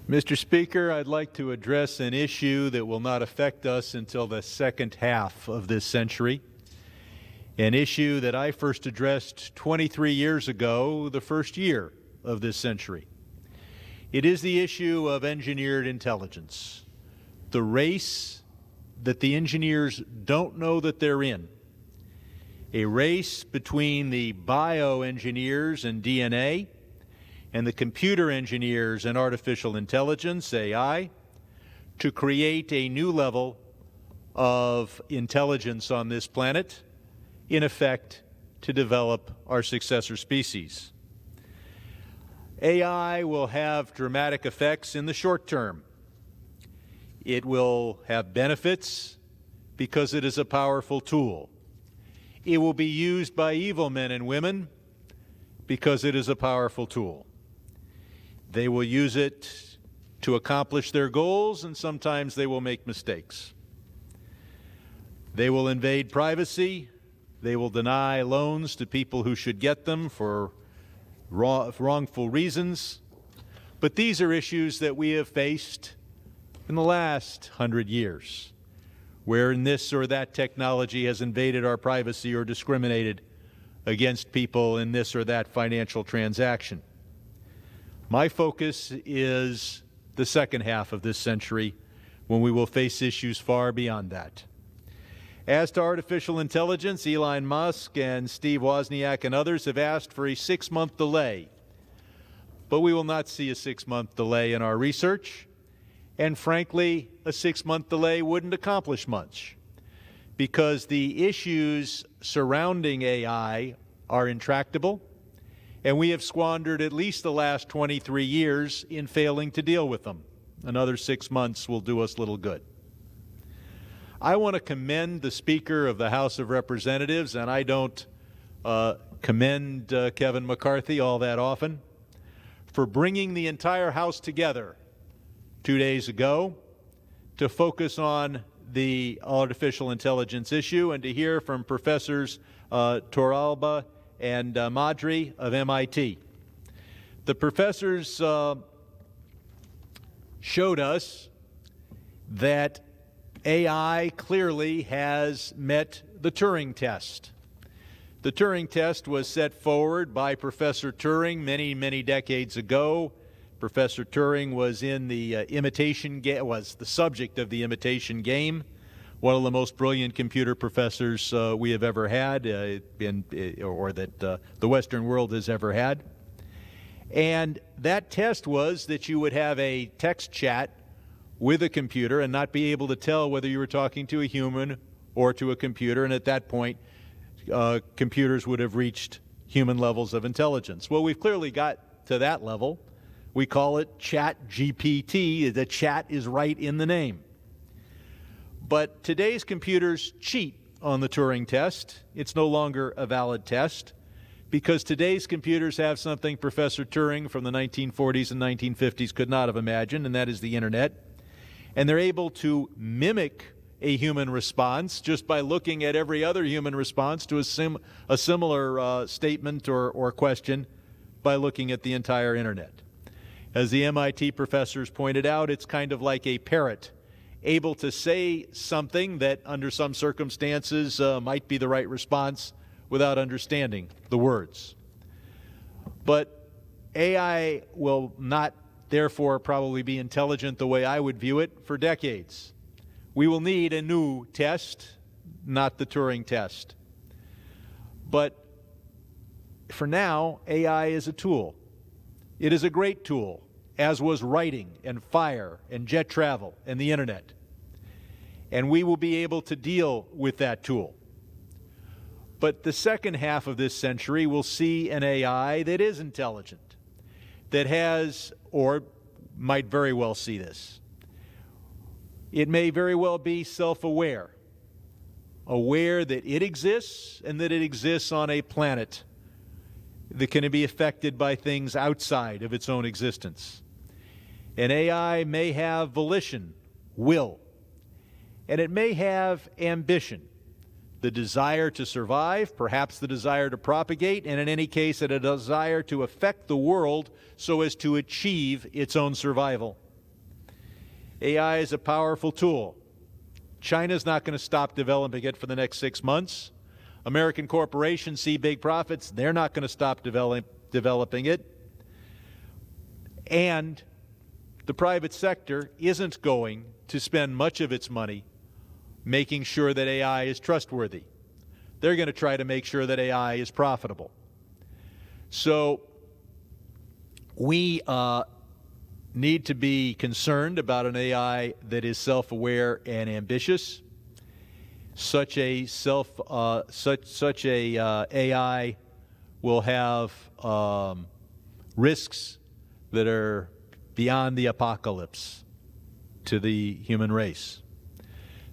Mr. Speaker, I'd like to address an issue that will not affect us until the second half of this century, an issue that I first addressed 23 years ago, the first year of this century. It is the issue of engineered intelligence, the race that the engineers don't know that they're in, a race between the bioengineers and DNA and the computer engineers and artificial intelligence, AI, to create a new level of intelligence on this planet, in effect, to develop our successor species. AI will have dramatic effects in the short term. It will have benefits because it is a powerful tool. It will be used by evil men and women because it is a powerful tool. They will use it to accomplish their goals, and sometimes they will make mistakes. They will invade privacy. They will deny loans to people who should get them for wrongful reasons. But these are issues that we have faced in the last 100 years, where this or that technology has invaded our privacy or discriminated against people in this or that financial transaction. My focus is the second half of this century, when we will face issues far beyond that. As to artificial intelligence, Elon Musk and Steve Wozniak and others have asked for a 6-month delay. But we will not see a 6-month delay in our research. And frankly, a 6-month delay wouldn't accomplish much, because the issues surrounding AI are intractable, and we have squandered at least the last 23 years in failing to deal with them. Another 6 months will do us little good. I want to commend the Speaker of the House of Representatives, and I don't commend Kevin McCarthy all that often, for bringing the entire House together 2 days ago to focus on the artificial intelligence issue and to hear from Professors Torralba and Madry of MIT. The professors showed us that AI clearly has met the Turing test. The Turing test was set forward by Professor Turing many decades ago. Professor Turing was in the was the subject of the imitation game, one of the most brilliant computer professors we have ever had, or that the Western world has ever had. And that test was that you would have a text chat with a computer and not be able to tell whether you were talking to a human or to a computer, and at that point, computers would have reached human levels of intelligence. Well, we've clearly got to that level. We call it Chat GPT. The chat is right in the name. But today's computers cheat on the Turing test. It's no longer a valid test, because today's computers have something Professor Turing from the 1940s and 1950s could not have imagined, and that is the Internet. And they're able to mimic a human response just by looking at every other human response to a similar statement or question by looking at the entire Internet. As the MIT professors pointed out, it's kind of like a parrot, able to say something that under some circumstances might be the right response without understanding the words. But AI will not, therefore, probably be intelligent the way I would view it for decades. We will need a new test, not the Turing test. But for now, AI is a tool. It is a great tool, as was writing and fire and jet travel and the Internet. And we will be able to deal with that tool. But the second half of this century will see an AI that is intelligent, that has, or might very well see this. It may very well be self-aware, aware that it exists and that it exists on a planet that can be affected by things outside of its own existence. An AI may have volition, will, and it may have ambition, the desire to survive, perhaps the desire to propagate, and in any case, a desire to affect the world so as to achieve its own survival. AI is a powerful tool. China's not going to stop developing it for the next 6 months. American corporations see big profits. They're not going to stop developing it. And the private sector isn't going to spend much of its money making sure that AI is trustworthy. They're going to try to make sure that AI is profitable. So we need to be concerned about an AI that is self-aware and ambitious. Such a AI will have risks that are beyond the apocalypse to the human race.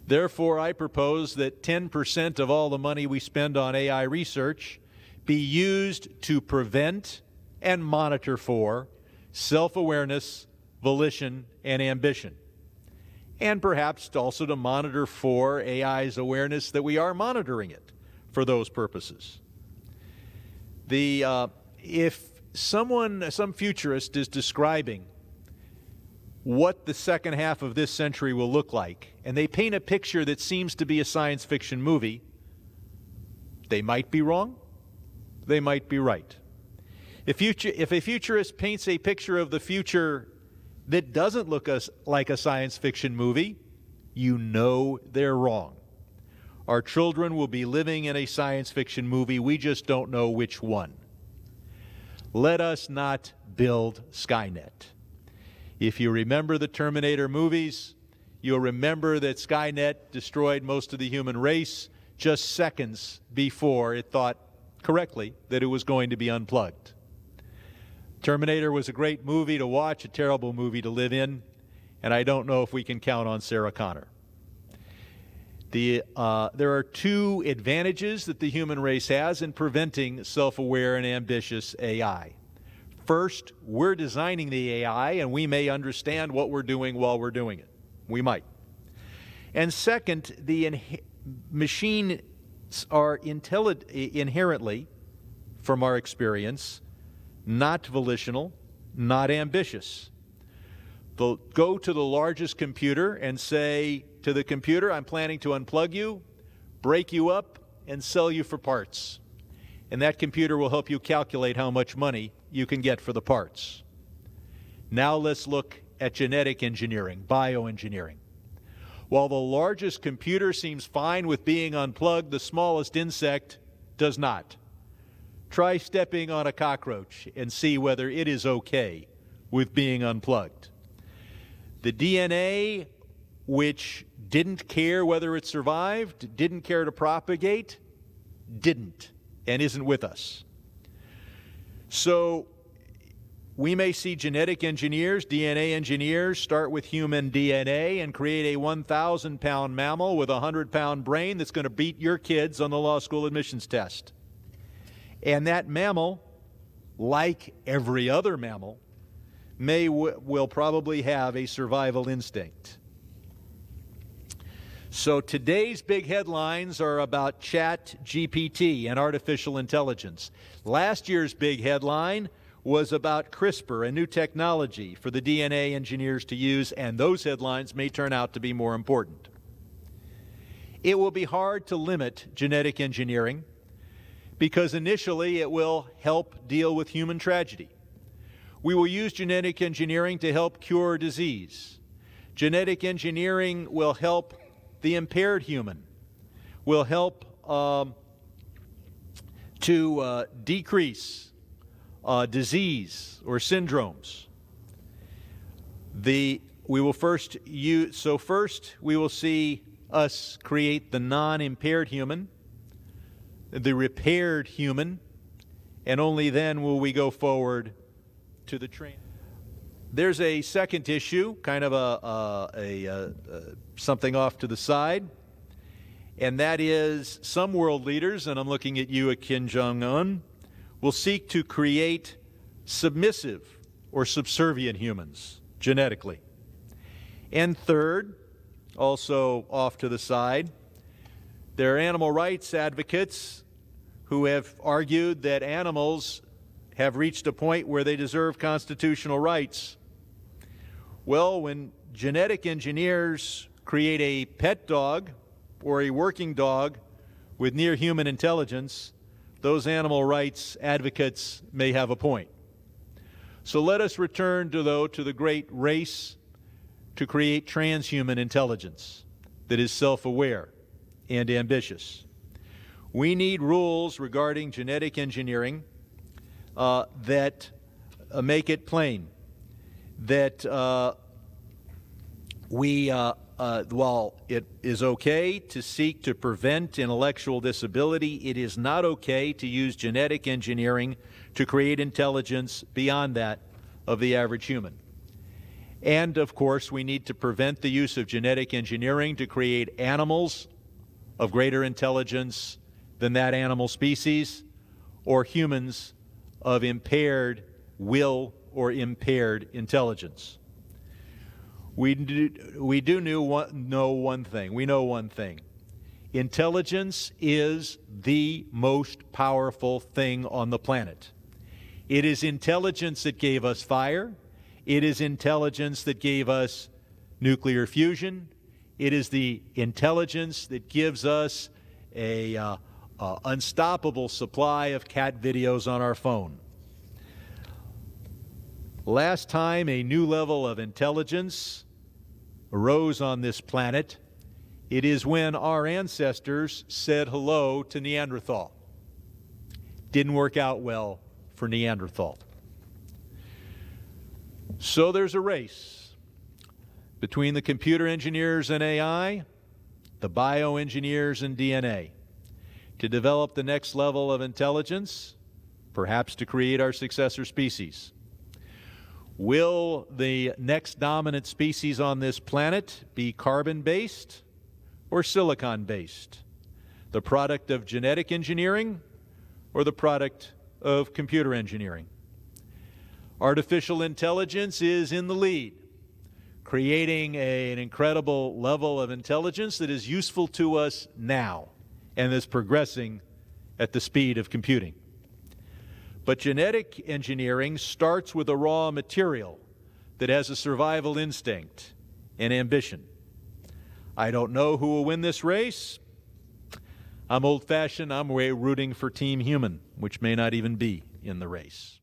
Therefore, I propose that 10% of all the money we spend on AI research be used to prevent and monitor for self-awareness, volition, and ambition. And perhaps also to monitor for AI's awareness that we are monitoring it for those purposes. If some futurist is describing what the second half of this century will look like, and they paint a picture that seems to be a science fiction movie, they might be wrong, they might be right. If a futurist paints a picture of the future that doesn't look like a science fiction movie, you know they're wrong. Our children will be living in a science fiction movie, we just don't know which one. Let us not build Skynet. If you remember the Terminator movies, you'll remember that Skynet destroyed most of the human race just seconds before it thought correctly that it was going to be unplugged. Terminator was a great movie to watch, a terrible movie to live in, and I don't know if we can count on Sarah Connor. There are two advantages that the human race has in preventing self-aware and ambitious AI. First, we're designing the AI, and we may understand what we're doing while we're doing it. We might. And second, the machines are inherently, from our experience, not volitional, not ambitious. They'll go to the largest computer and say to the computer, I'm planning to unplug you, break you up, and sell you for parts. And that computer will help you calculate how much money you can get for the parts. Now let's look at genetic engineering, bioengineering. While the largest computer seems fine with being unplugged, the smallest insect does not. Try stepping on a cockroach and see whether it is okay with being unplugged. The DNA, which didn't care whether it survived, didn't care to propagate, didn't, and isn't with us. So we may see genetic engineers, DNA engineers, start with human DNA and create a 1,000-pound mammal with a 100-pound brain that's going to beat your kids on the law school admissions test. And that mammal, like every other mammal, will probably have a survival instinct. So today's big headlines are about ChatGPT and artificial intelligence. Last year's big headline was about CRISPR, a new technology for the DNA engineers to use, and those headlines may turn out to be more important. It will be hard to limit genetic engineering because initially it will help deal with human tragedy. We will use genetic engineering to help cure disease. Genetic engineering will help the impaired human, will help to decrease disease or syndromes. First we will see us create the non-impaired human, the repaired human, and only then will we go forward to the training. There's a second issue, kind of something off to the side, and that is some world leaders, and I'm looking at you, Kim Jong-un, will seek to create submissive or subservient humans genetically. And third, also off to the side, there are animal rights advocates who have argued that animals have reached a point where they deserve constitutional rights. Well, when genetic engineers create a pet dog or a working dog with near human intelligence, those animal rights advocates may have a point. So let us return to the great race to create transhuman intelligence that is self-aware and ambitious. We need rules regarding genetic engineering that make it plain that while it is okay to seek to prevent intellectual disability, it is not okay to use genetic engineering to create intelligence beyond that of the average human. And, of course, we need to prevent the use of genetic engineering to create animals of greater intelligence than that animal species, or humans of impaired will or impaired intelligence. We know one thing. Intelligence is the most powerful thing on the planet. It is intelligence that gave us fire. It is intelligence that gave us nuclear fusion. It is the intelligence that gives us a unstoppable supply of cat videos on our phone. Last time a new level of intelligence arose on this planet, it is when our ancestors said hello to Neanderthal. Didn't work out well for Neanderthal. So there's a race between the computer engineers and AI, the bioengineers and DNA, to develop the next level of intelligence, perhaps to create our successor species. Will the next dominant species on this planet be carbon-based or silicon-based? The product of genetic engineering or the product of computer engineering? Artificial intelligence is in the lead, creating an incredible level of intelligence that is useful to us now and is progressing at the speed of computing. But genetic engineering starts with a raw material that has a survival instinct and ambition. I don't know who will win this race. I'm old-fashioned. I'm rooting for Team Human, which may not even be in the race.